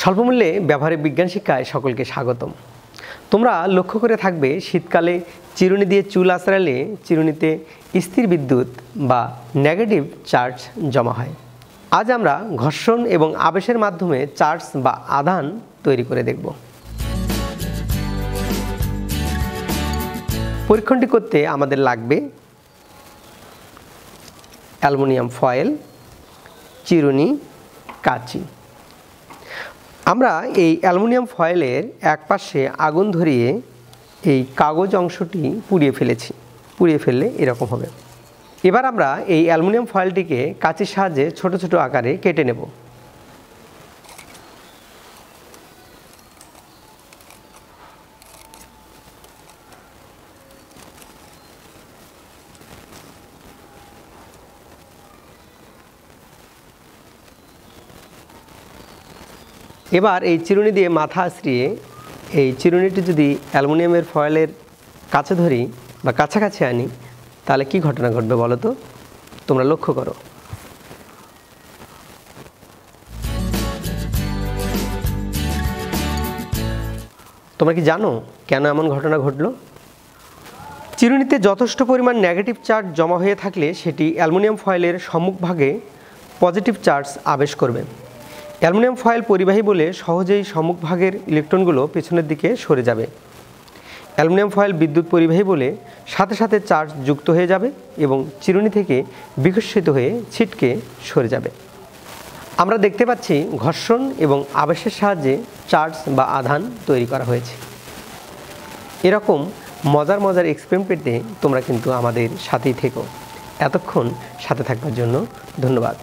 স্বল্পমূল্যে ব্যবহারিক বিজ্ঞান শিক্ষায় সকলকে স্বাগতম। তোমরা লক্ষ্য করে থাকবে শীতকালে চিরুনি দিয়ে চুল আঁচড়ালে চিরুনিতে স্থির বিদ্যুৎ বা নেগেটিভ চার্জ জমা হয়। আজ আমরা ঘর্ষণ এবং আবেশের মাধ্যমে চার্জ বা আধান তৈরি করে দেখব। পরীক্ষণটি করতে আমাদের লাগবে অ্যালুমিনিয়াম ফয়েল, চিরুনি, কাঁচি। আমরা এই অ্যালুমিনিয়াম ফয়েলের এক পাশে আগুন ধরিয়ে এই কাগজ অংশটি পুড়িয়ে ফেললে এরকম হবে। এবার আমরা এই অ্যালুমিনিয়াম ফয়েলটিকে কাঁচির সাহায্যে ছোট ছোট আকারে কেটে নেব। এবার এই চিরুনি দিয়ে মাথা আঁচড়িয়ে এই চিরুনিটি যদি অ্যালুমিনিয়ামের ফয়েলের কাছে ধরি বা কাছাকাছি আনি তাহলে কি ঘটনা ঘটবে বলো তো? তোমরা লক্ষ্য করো। তোমরা কি জানো কেন এমন ঘটনা ঘটলো? চিরুনিতে যথেষ্ট পরিমাণ নেগেটিভ চার্জ জমা হয়ে থাকলে সেটি অ্যালুমিনিয়াম ফয়েলের সম্মুখভাগে পজিটিভ চার্জ আবেশ করবে। অ্যালুমিনিয়াম ফয়েল পরিবাহী বলে সহজেই সম্মুখভাগের ইলেকট্রনগুলো পেছনের দিকে সরে যাবে। অ্যালুমিনিয়াম ফয়েল বিদ্যুৎ পরিবাহী বলে সাথে সাথে চার্জ যুক্ত হয়ে যাবে এবং চিরুনি থেকে বিকশিত হয়ে ছিটকে সরে যাবে। আমরা দেখতে পাচ্ছি ঘর্ষণ এবং আবেশের সাহায্যে চার্জ বা আধান তৈরি করা হয়েছে। এরকম মজার এক্সপেরিমেন্ট পেতে তোমরা কিন্তু আমাদের সাথেই থেকো। এতক্ষণ সাথে থাকবার জন্য ধন্যবাদ।